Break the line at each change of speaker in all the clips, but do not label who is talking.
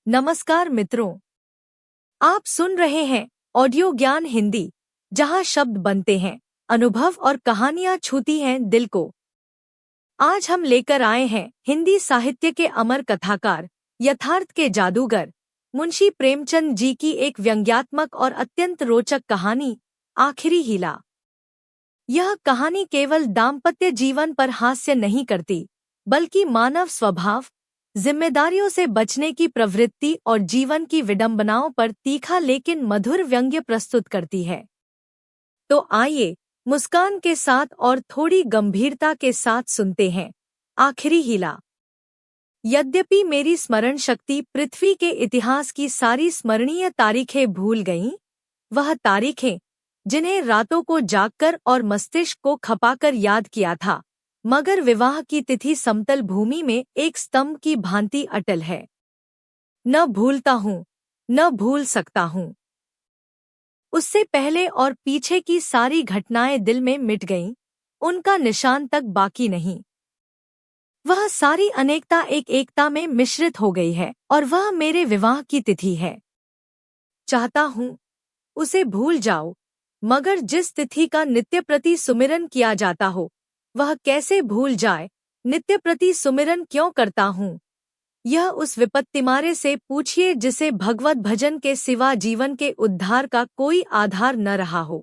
नमस्कार मित्रों, आप सुन रहे हैं ऑडियो ज्ञान हिंदी, जहां शब्द बनते हैं, अनुभव और कहानियां छूती हैं दिल को। आज हम लेकर आए हैं हिंदी साहित्य के अमर कथाकार, यथार्थ के जादूगर, मुंशी प्रेमचंद जी की एक व्यंग्यात्मक और अत्यंत रोचक कहानी, आखिरी हीला। यह कहानी केवल दाम्पत्य जीवन पर हास्य नहीं करती, बल्कि मानव स्वभाव, जिम्मेदारियों से बचने की प्रवृत्ति और जीवन की विडंबनाओं पर तीखा लेकिन मधुर व्यंग्य प्रस्तुत करती है। तो आइए मुस्कान के साथ और थोड़ी गंभीरता के साथ सुनते हैं आखिरी हीला। यद्यपि मेरी स्मरण शक्ति पृथ्वी के इतिहास की सारी स्मरणीय तारीखें भूल गईं, वह तारीखें जिन्हें रातों को जागकर और मस्तिष्क को खपाकर याद किया था, मगर विवाह की तिथि समतल भूमि में एक स्तंभ की भांति अटल है। न भूलता हूँ, न भूल सकता हूँ। उससे पहले और पीछे की सारी घटनाएं दिल में मिट गईं, उनका निशान तक बाकी नहीं। वह सारी अनेकता एक एकता में मिश्रित हो गई है और वह मेरे विवाह की तिथि है। चाहता हूँ उसे भूल जाओ, मगर जिस तिथि का नित्य प्रति सुमिरन किया जाता हो, वह कैसे भूल जाए। नित्य प्रति सुमिरन क्यों करता हूँ, यह उस विपत्तिमारे से पूछिए जिसे भगवत भजन के सिवा जीवन के उद्धार का कोई आधार न रहा हो।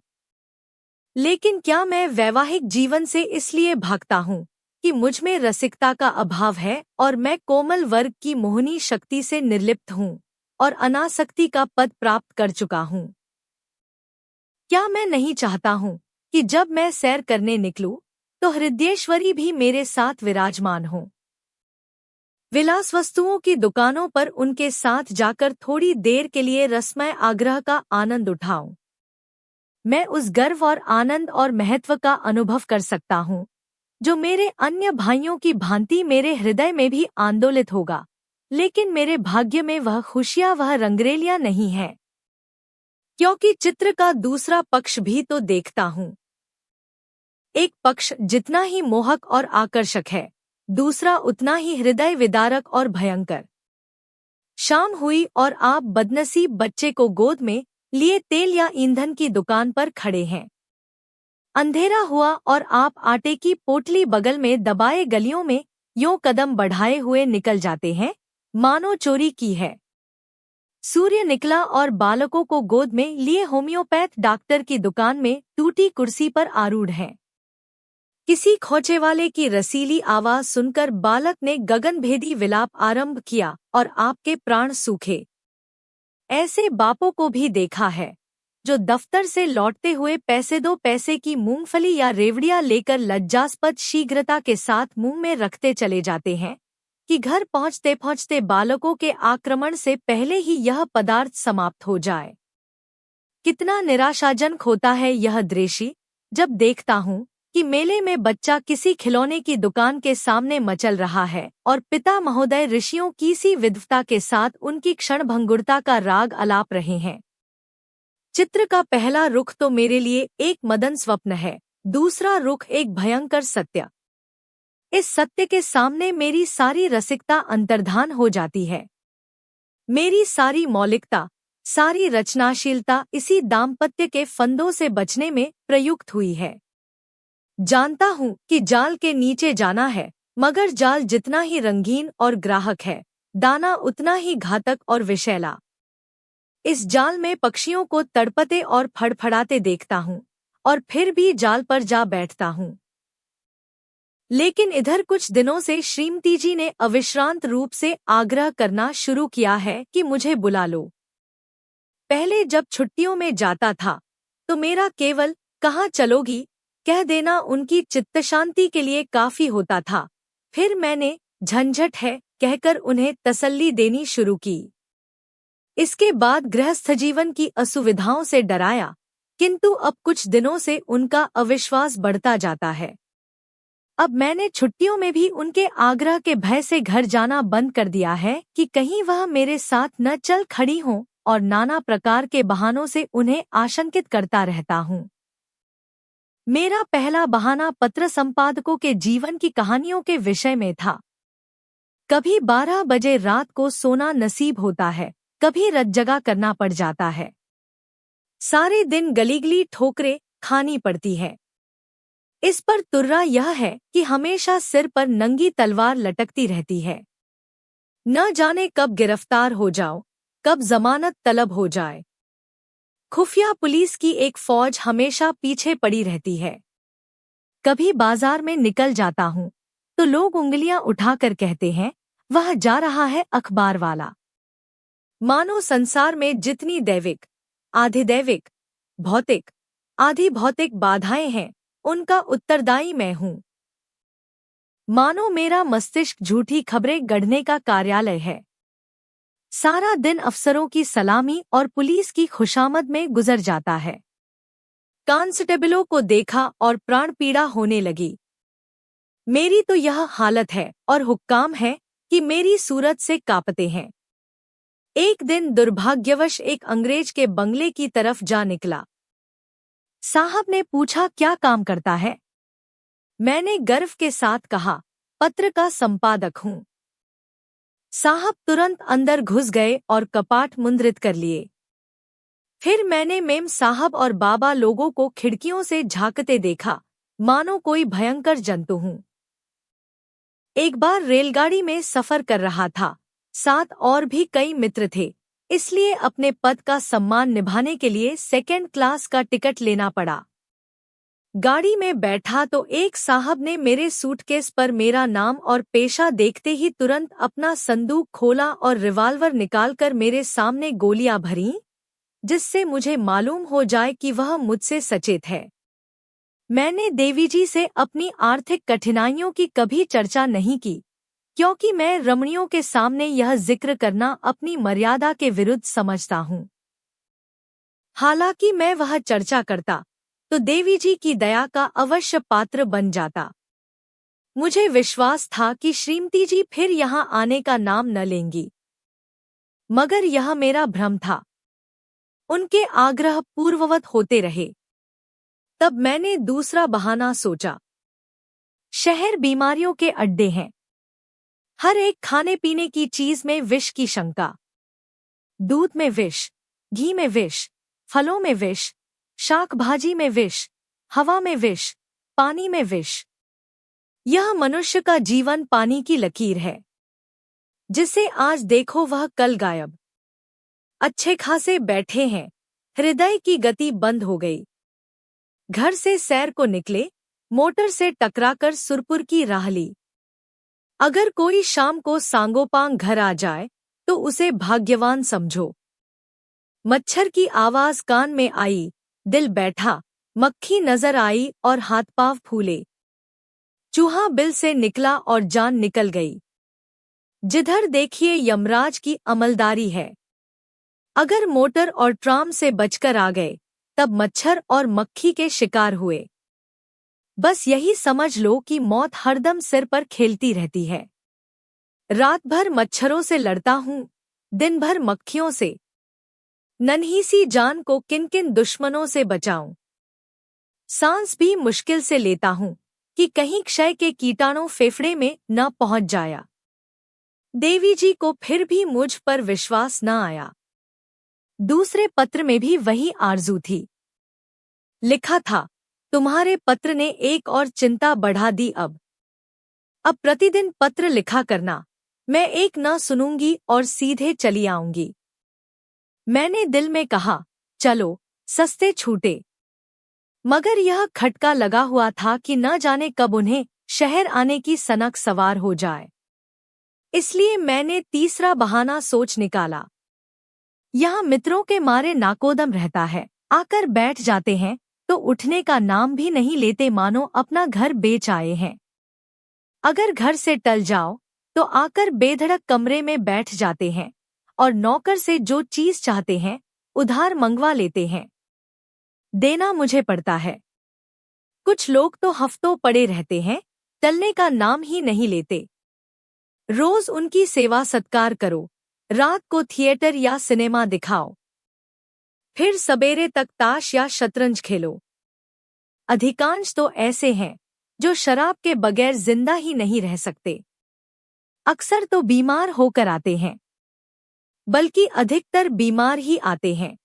लेकिन क्या मैं वैवाहिक जीवन से इसलिए भागता हूँ कि मुझ में रसिकता का अभाव है और मैं कोमल वर्ग की मोहनी शक्ति से निर्लिप्त हूँ और अनासक्ति का पद प्राप्त कर चुका हूँ। क्या मैं नहीं चाहता हूँ कि जब मैं सैर करने निकलूं तो हृदयेश्वरी भी मेरे साथ विराजमान हो। विलास वस्तुओं की दुकानों पर उनके साथ जाकर थोड़ी देर के लिए रसमय आग्रह का आनंद उठाऊं। मैं उस गर्व और आनंद और महत्व का अनुभव कर सकता हूँ जो मेरे अन्य भाइयों की भांति मेरे हृदय में भी आंदोलित होगा, लेकिन मेरे भाग्य में वह खुशियाँ, वह रंगरेलियाँ नहीं है, क्योंकि चित्र का दूसरा पक्ष भी तो देखता हूँ। एक पक्ष जितना ही मोहक और आकर्षक है, दूसरा उतना ही हृदय विदारक और भयंकर। शाम हुई और आप बदनसीब बच्चे को गोद में लिए तेल या ईंधन की दुकान पर खड़े हैं। अंधेरा हुआ और आप आटे की पोटली बगल में दबाए गलियों में यों कदम बढ़ाए हुए निकल जाते हैं मानो चोरी की है। सूर्य निकला और बालकों को गोद में लिए होम्योपैथ डॉक्टर की दुकान में टूटी कुर्सी पर आरूढ़ हैं। किसी खोचे वाले की रसीली आवाज सुनकर बालक ने गगनभेदी विलाप आरंभ किया और आपके प्राण सूखे। ऐसे बापों को भी देखा है जो दफ्तर से लौटते हुए पैसे दो पैसे की मूंगफली या रेवड़ियां लेकर लज्जास्पद शीघ्रता के साथ मुंह में रखते चले जाते हैं कि घर पहुंचते पहुंचते बालकों के आक्रमण से पहले ही यह पदार्थ समाप्त हो जाए। कितना निराशाजनक होता है यह दृश्य जब देखता हूँ कि मेले में बच्चा किसी खिलौने की दुकान के सामने मचल रहा है और पिता महोदय ऋषियों की सी विद्वता के साथ उनकी क्षणभंगुरता का राग अलाप रहे हैं। चित्र का पहला रुख तो मेरे लिए एक मदन स्वप्न है, दूसरा रुख एक भयंकर सत्य। इस सत्य के सामने मेरी सारी रसिकता अंतर्धान हो जाती है। मेरी सारी मौलिकता, सारी रचनाशीलता इसी दाम्पत्य के फंदों से बचने में प्रयुक्त हुई है। जानता हूँ कि जाल के नीचे जाना है, मगर जाल जितना ही रंगीन और ग्राहक है, दाना उतना ही घातक और विषैला। इस जाल में पक्षियों को तड़पते और फड़फड़ाते देखता हूँ और फिर भी जाल पर जा बैठता हूँ। लेकिन इधर कुछ दिनों से श्रीमती जी ने अविश्रांत रूप से आग्रह करना शुरू किया है कि मुझे बुला लो। पहले जब छुट्टियों में जाता था तो मेरा केवल कहाँ चलोगी कह देना उनकी चित्तशांति के लिए काफी होता था। फिर मैंने झंझट है कहकर उन्हें तसल्ली देनी शुरू की। इसके बाद गृहस्थ जीवन की असुविधाओं से डराया, किंतु अब कुछ दिनों से उनका अविश्वास बढ़ता जाता है। अब मैंने छुट्टियों में भी उनके आग्रह के भय से घर जाना बंद कर दिया है कि कहीं वह मेरे साथ न चल खड़ी हों, और नाना प्रकार के बहानों से उन्हें आशंकित करता रहता हूँ। मेरा पहला बहाना पत्र संपादकों के जीवन की कहानियों के विषय में था। कभी 12 बजे रात को सोना नसीब होता है, कभी रात जगा करना पड़ जाता है। सारे दिन गली-गली ठोकरें खानी पड़ती है। इस पर तुर्रा यह है कि हमेशा सिर पर नंगी तलवार लटकती रहती है। न जाने कब गिरफ्तार हो जाओ, कब जमानत तलब हो जाए। खुफिया पुलिस की एक फौज हमेशा पीछे पड़ी रहती है। कभी बाजार में निकल जाता हूँ तो लोग उंगलियां उठाकर कहते हैं, वह जा रहा है अखबार वाला। मानो संसार में जितनी दैविक, आधिदैविक, भौतिक, आधि भौतिक बाधाएं हैं, उनका उत्तरदायी मैं हूँ। मानो मेरा मस्तिष्क झूठी खबरें गढ़ने का कार्यालय है। सारा दिन अफसरों की सलामी और पुलिस की खुशामद में गुजर जाता है। कांस्टेबलों को देखा और प्राण पीड़ा होने लगी। मेरी तो यह हालत है और हुक्काम है कि मेरी सूरत से कांपते हैं। एक दिन दुर्भाग्यवश एक अंग्रेज के बंगले की तरफ जा निकला। साहब ने पूछा, क्या काम करता है? मैंने गर्व के साथ कहा, पत्र का संपादक हूँ। साहब तुरंत अंदर घुस गए और कपाट मुद्रित कर लिए। फिर मैंने मेम साहब और बाबा लोगों को खिड़कियों से झांकते देखा, मानो कोई भयंकर जंतु हूँ। एक बार रेलगाड़ी में सफर कर रहा था, साथ और भी कई मित्र थे, इसलिए अपने पद का सम्मान निभाने के लिए सेकंड क्लास का टिकट लेना पड़ा। गाड़ी में बैठा तो एक साहब ने मेरे सूटकेस पर मेरा नाम और पेशा देखते ही तुरंत अपना संदूक खोला और रिवाल्वर निकालकर मेरे सामने गोलियां भरीं, जिससे मुझे मालूम हो जाए कि वह मुझसे सचेत है। मैंने देवी जी से अपनी आर्थिक कठिनाइयों की कभी चर्चा नहीं की, क्योंकि मैं रमणियों के सामने यह जिक्र करना अपनी मर्यादा के विरुद्ध समझता हूँ। हालांकि मैं वह चर्चा करता तो देवी जी की दया का अवश्य पात्र बन जाता। मुझे विश्वास था कि श्रीमती जी फिर यहाँ आने का नाम न लेंगी, मगर यह मेरा भ्रम था। उनके आग्रह पूर्ववत होते रहे। तब मैंने दूसरा बहाना सोचा। शहर बीमारियों के अड्डे हैं। हर एक खाने पीने की चीज में विष की शंका। दूध में विष, घी में विष, फलों में विष, शाक भाजी में विष, हवा में विष, पानी में विष। यह मनुष्य का जीवन पानी की लकीर है, जिसे आज देखो वह कल गायब। अच्छे खासे बैठे हैं, हृदय की गति बंद हो गई। घर से सैर को निकले, मोटर से टकराकर सुरपुर की राह ली। अगर कोई शाम को सांगोपांग घर आ जाए तो उसे भाग्यवान समझो। मच्छर की आवाज कान में आई, दिल बैठा, मक्खी नजर आई और हाथ पांव फूले। चूहा बिल से निकला और जान निकल गई। जिधर देखिए यमराज की अमलदारी है। अगर मोटर और ट्राम से बचकर आ गए तब मच्छर और मक्खी के शिकार हुए। बस यही समझ लो कि मौत हरदम सिर पर खेलती रहती है। रात भर मच्छरों से लड़ता हूँ, दिन भर मक्खियों से। नन्ही सी जान को किन किन दुश्मनों से बचाऊं। सांस भी मुश्किल से लेता हूँ कि कहीं क्षय के कीटाणु फेफड़े में न पहुंच जाया। देवी जी को फिर भी मुझ पर विश्वास न आया। दूसरे पत्र में भी वही आरजू थी। लिखा था, तुम्हारे पत्र ने एक और चिंता बढ़ा दी। अब प्रतिदिन पत्र लिखा करना। मैं एक न सुनूंगी और सीधे चली आऊंगी। मैंने दिल में कहा, चलो सस्ते छूटे। मगर यह खटका लगा हुआ था कि न जाने कब उन्हें शहर आने की सनक सवार हो जाए। इसलिए मैंने तीसरा बहाना सोच निकाला। यहाँ मित्रों के मारे नाकोदम रहता है। आकर बैठ जाते हैं तो उठने का नाम भी नहीं लेते, मानो अपना घर बेच आए हैं। अगर घर से टल जाओ तो आकर बेधड़क कमरे में बैठ जाते हैं और नौकर से जो चीज चाहते हैं उधार मंगवा लेते हैं। देना मुझे पड़ता है। कुछ लोग तो हफ्तों पड़े रहते हैं, टलने का नाम ही नहीं लेते। रोज उनकी सेवा सत्कार करो, रात को थिएटर या सिनेमा दिखाओ, फिर सवेरे तक ताश या शतरंज खेलो। अधिकांश तो ऐसे हैं जो शराब के बगैर जिंदा ही नहीं रह सकते। अक्सर तो बीमार होकर आते हैं, बल्कि अधिकतर बीमार ही आते हैं।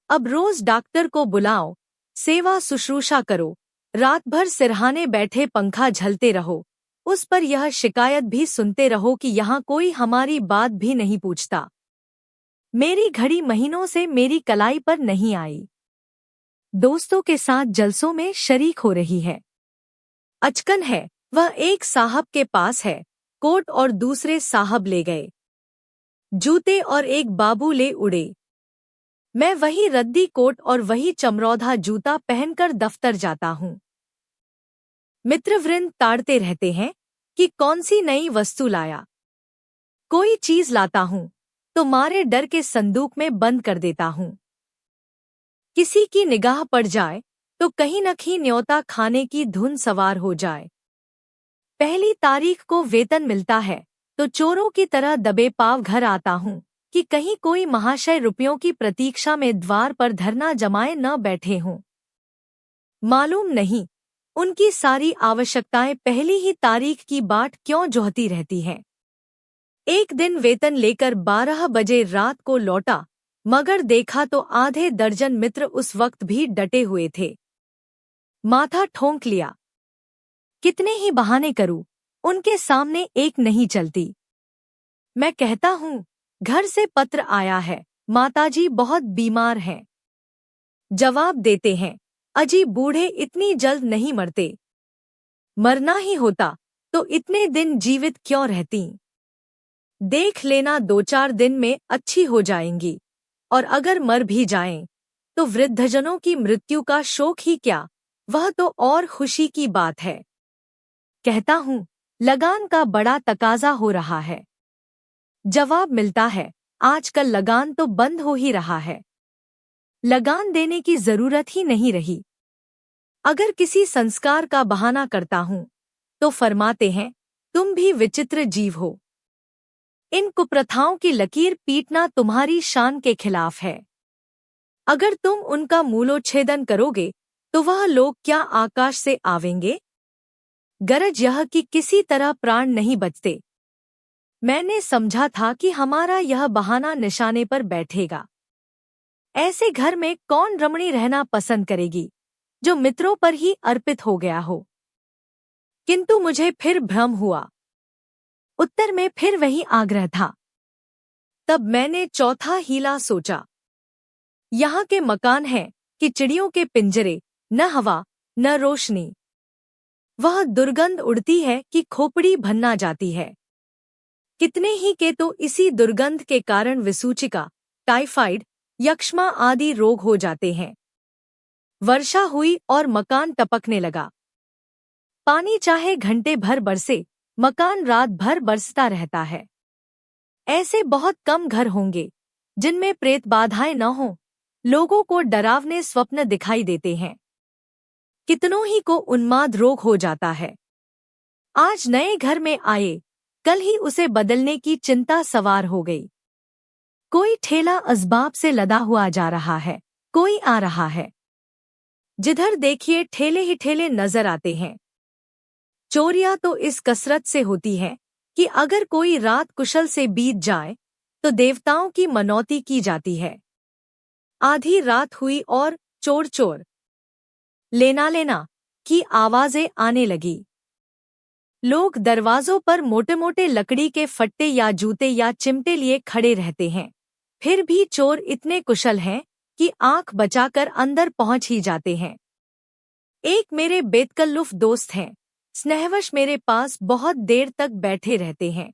अब रोज डॉक्टर को बुलाओ, सेवा शुश्रूषा करो, रात भर सिरहाने बैठे पंखा झलते रहो, उस पर यह शिकायत भी सुनते रहो कि यहाँ कोई हमारी बात भी नहीं पूछता। मेरी घड़ी महीनों से मेरी कलाई पर नहीं आई। दोस्तों के साथ जलसों में शरीक हो रही है। अचकन है, वह एक साहब के पास है, कोट और दूसरे साहब ले गए, जूते और एक बाबू ले उड़े। मैं वही रद्दी कोट और वही चमरौधा जूता पहनकर दफ्तर जाता हूँ। मित्रवृंद ताड़ते रहते हैं कि कौन सी नई वस्तु लाया। कोई चीज लाता हूँ तो मारे डर के संदूक में बंद कर देता हूँ। किसी की निगाह पड़ जाए तो कहीं न कहीं न्योता खाने की धुन सवार हो जाए। पहली तारीख को वेतन मिलता है तो चोरों की तरह दबे पाव घर आता हूँ कि कहीं कोई महाशय रुपयों की प्रतीक्षा में द्वार पर धरना जमाए न बैठे हों। मालूम नहीं उनकी सारी आवश्यकताएं पहली ही तारीख की बाट क्यों जोहती रहती हैं। एक दिन वेतन लेकर 12 बजे रात को लौटा, मगर देखा तो आधे दर्जन मित्र उस वक्त भी डटे हुए थे। माथा ठोंक लिया। कितने ही बहाने करूं, उनके सामने एक नहीं चलती। मैं कहता हूँ घर से पत्र आया है, माताजी बहुत बीमार हैं। जवाब देते हैं, अजी बूढ़े इतनी जल्द नहीं मरते, मरना ही होता तो इतने दिन जीवित क्यों रहती। देख लेना 2-4 दिन में अच्छी हो जाएंगी, और अगर मर भी जाएं तो वृद्धजनों की मृत्यु का शोक ही क्या, वह तो और खुशी की बात है। कहता हूँ लगान का बड़ा तकाजा हो रहा है। जवाब मिलता है, आजकल लगान तो बंद हो ही रहा है, लगान देने की जरूरत ही नहीं रही। अगर किसी संस्कार का बहाना करता हूँ तो फरमाते हैं, तुम भी विचित्र जीव हो। इन कुप्रथाओं की लकीर पीटना तुम्हारी शान के खिलाफ है। अगर तुम उनका मूलोच्छेदन करोगे तो वह लोग क्या आकाश से आवेंगे। गरज यह कि किसी तरह प्राण नहीं बचते। मैंने समझा था कि हमारा यह बहाना निशाने पर बैठेगा। ऐसे घर में कौन रमणी रहना पसंद करेगी जो मित्रों पर ही अर्पित हो गया हो। किंतु मुझे फिर भ्रम हुआ। उत्तर में फिर वही आग्रह था। तब मैंने चौथा हीला सोचा। यहाँ के मकान हैं कि चिड़ियों के पिंजरे, न हवा न रोशनी। वह दुर्गंध उड़ती है कि खोपड़ी भन्ना जाती है। कितने ही के तो इसी दुर्गंध के कारण विसूचिका, टाइफाइड, यक्ष्मा आदि रोग हो जाते हैं। वर्षा हुई और मकान टपकने लगा। पानी चाहे घंटे भर बरसे, मकान रात भर बरसता रहता है। ऐसे बहुत कम घर होंगे जिनमें प्रेत बाधाएं न हों। लोगों को डरावने स्वप्न दिखाई देते हैं। कितनों ही को उन्माद रोग हो जाता है। आज नए घर में आए, कल ही उसे बदलने की चिंता सवार हो गई। कोई ठेला असबाब से लदा हुआ जा रहा है, कोई आ रहा है। जिधर देखिए ठेले ही ठेले नजर आते हैं। चोरियां तो इस कसरत से होती है कि अगर कोई रात कुशल से बीत जाए तो देवताओं की मनौती की जाती है। आधी रात हुई और चोर चोर, लेना लेना की आवाजें आने लगी। लोग दरवाजों पर मोटे मोटे लकड़ी के फट्टे या जूते या चिमटे लिए खड़े रहते हैं। फिर भी चोर इतने कुशल हैं कि आंख बचाकर अंदर पहुंच ही जाते हैं। एक मेरे बेतकल्लुफ दोस्त हैं, स्नेहवश मेरे पास बहुत देर तक बैठे रहते हैं।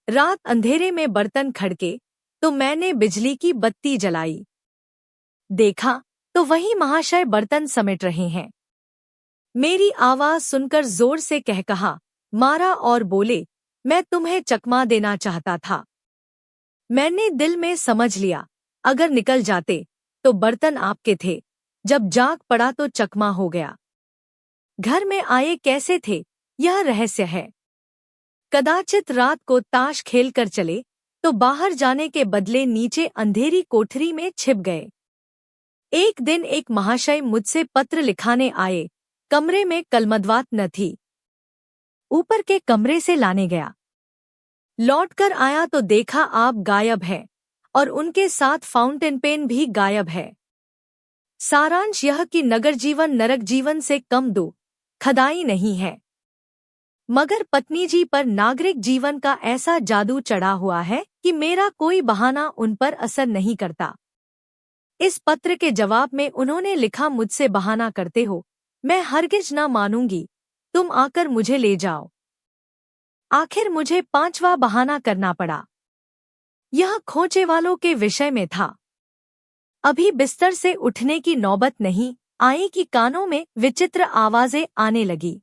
रात अंधेरे में बर्तन खड़के तो मैंने बिजली की बत्ती जलाई। देखा तो वही महाशय बर्तन समेट रहे हैं। मेरी आवाज सुनकर जोर से कह कहा मारा और बोले, मैं तुम्हें चकमा देना चाहता था। मैंने दिल में समझ लिया, अगर निकल जाते तो बर्तन आपके थे, जब जाग पड़ा तो चकमा हो गया। घर में आए कैसे थे, यह रहस्य है। कदाचित रात को ताश खेल कर चले तो बाहर जाने के बदले नीचे अंधेरी कोठरी में छिप गए। एक दिन एक महाशय मुझसे पत्र लिखाने आए। कमरे में कलमदवात न थी। ऊपर के कमरे से लाने गया लौटकर आया तो देखा आप गायब है और उनके साथ फाउंटेन पेन भी गायब है। सारांश यह कि नगर जीवन नरक जीवन से कम दुखदाई नहीं है, मगर पत्नी जी पर नागरिक जीवन का ऐसा जादू चढ़ा हुआ है कि मेरा कोई बहाना उन पर असर नहीं करता। इस पत्र के जवाब में उन्होंने लिखा, मुझसे बहाना करते हो, मैं हरगिज न मानूंगी, तुम आकर मुझे ले जाओ। आखिर मुझे 5वां बहाना करना पड़ा। यह खोचे वालों के विषय में था। अभी बिस्तर से उठने की नौबत नहीं आई कि कानों में विचित्र आवाजें आने लगी।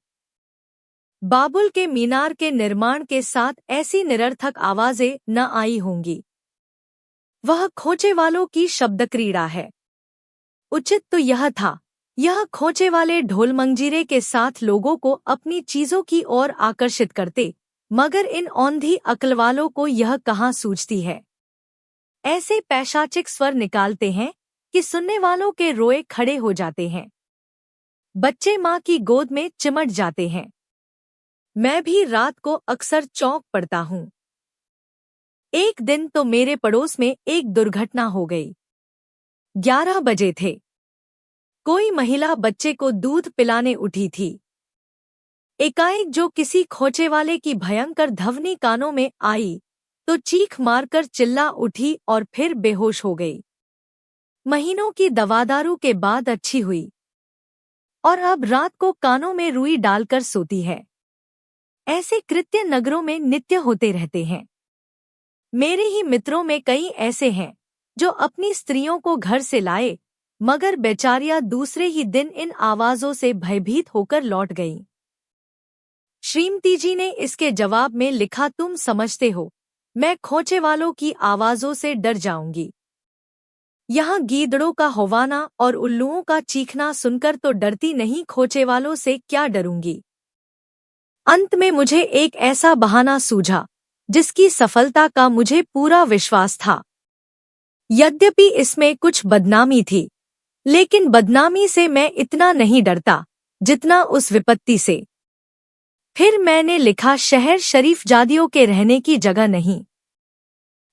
बाबुल के मीनार के निर्माण के साथ ऐसी निरर्थक आवाजें न आई होंगी। वह खोचे वालों की शब्दक्रीड़ा है। उचित तो यह था, यह खोचे वाले ढोल मंजीरे के साथ लोगों को अपनी चीजों की ओर आकर्षित करते, मगर इन औंधी अक्ल वालों को यह कहाँ सूझती है। ऐसे पैशाचिक स्वर निकालते हैं कि सुनने वालों के रोए खड़े हो जाते हैं। बच्चे माँ की गोद में चिमट जाते हैं। मैं भी रात को अक्सर चौंक पड़ता हूँ। एक दिन तो मेरे पड़ोस में एक दुर्घटना हो गई। 11 बजे थे। कोई महिला बच्चे को दूध पिलाने उठी थी। एकाएक जो किसी खोचे वाले की भयंकर ध्वनि कानों में आई तो चीख मारकर चिल्ला उठी और फिर बेहोश हो गई। महीनों की दवादारू के बाद अच्छी हुई और अब रात को कानों में रुई डालकर सोती है। ऐसे कृत्य नगरों में नित्य होते रहते हैं। मेरे ही मित्रों में कई ऐसे हैं जो अपनी स्त्रियों को घर से लाए, मगर बेचारियां दूसरे ही दिन इन आवाजों से भयभीत होकर लौट गईं। श्रीमती जी ने इसके जवाब में लिखा, तुम समझते हो, मैं खोचे वालों की आवाजों से डर जाऊंगी। यहाँ गीदड़ों का होवाना और उल्लुओं का चीखना सुनकर तो डरती नहीं, खोचे वालों से क्या डरूंगी। अंत में मुझे एक ऐसा बहाना सूझा जिसकी सफलता का मुझे पूरा विश्वास था। यद्यपि इसमें कुछ बदनामी थी, लेकिन बदनामी से मैं इतना नहीं डरता जितना उस विपत्ति से। फिर मैंने लिखा, शहर शरीफजादियों के रहने की जगह नहीं।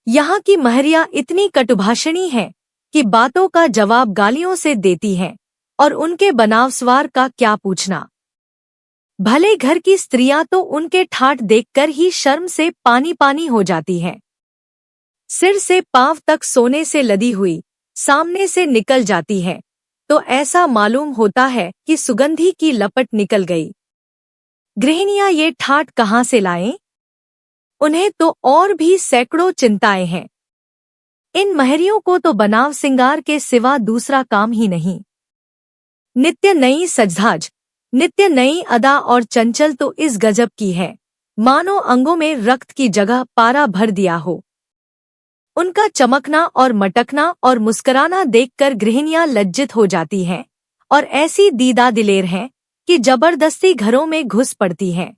यहाँ की महरिया इतनी कटुभाषणी है कि बातों का जवाब गालियों से देती हैं, और उनके बनावस्वार का क्या पूछना। भले घर की स्त्रियां तो उनके ठाठ देखकर ही शर्म से पानी पानी हो जाती हैं। सिर से पांव तक सोने से लदी हुई सामने से निकल जाती है तो ऐसा मालूम होता है कि सुगंधी की लपट निकल गई। गृहिणियां ये ठाठ कहाँ से लाएं? उन्हें तो और भी सैकड़ों चिंताएं हैं। इन महरियों को तो बनाव सिंगार के सिवा दूसरा काम ही नहीं। नित्य नई सजधाज, नित्य नई अदा और चंचल तो इस गजब की है, मानो अंगों में रक्त की जगह पारा भर दिया हो। उनका चमकना और मटकना और मुस्कराना देखकर गृहिणियां लज्जित हो जाती हैं और ऐसी दीदा दिलेर हैं कि जबरदस्ती घरों में घुस पड़ती हैं।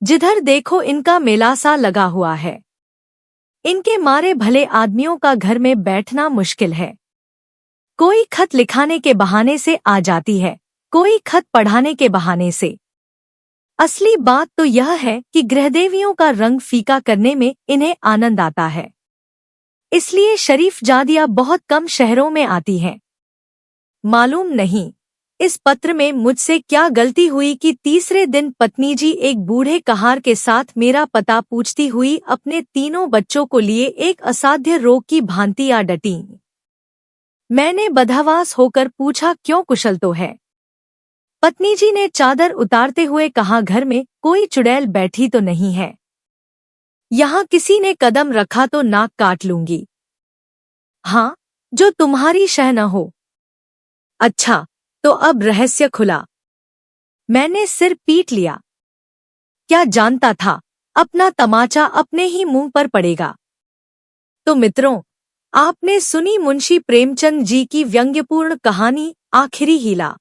जिधर देखो इनका मेलासा लगा हुआ है। इनके मारे भले आदमियों का घर में बैठना मुश्किल है। कोई खत लिखाने के बहाने से आ जाती है, कोई खत पढ़ाने के बहाने से। असली बात तो यह है कि गृहदेवियों का रंग फीका करने में इन्हें आनंद आता है। इसलिए शरीफजादियां बहुत कम शहरों में आती हैं। मालूम नहीं इस पत्र में मुझसे क्या गलती हुई कि तीसरे दिन पत्नी जी एक बूढ़े कहार के साथ मेरा पता पूछती हुई अपने तीनों बच्चों को लिए एक असाध्य रोग की भांति आ डटी। मैंने बदहवास होकर पूछा, क्यों, कुशल तो है? पत्नी जी ने चादर उतारते हुए कहा, घर में कोई चुड़ैल बैठी तो नहीं है। यहाँ किसी ने कदम रखा तो नाक काट लूंगी। हाँ, जो तुम्हारी शह न हो। अच्छा, तो अब रहस्य खुला। मैंने सिर पीट लिया। क्या जानता था अपना तमाचा अपने ही मुंह पर पड़ेगा। तो मित्रों, आपने सुनी मुंशी प्रेमचंद जी की व्यंग्यपूर्ण कहानी आखिरी हीला।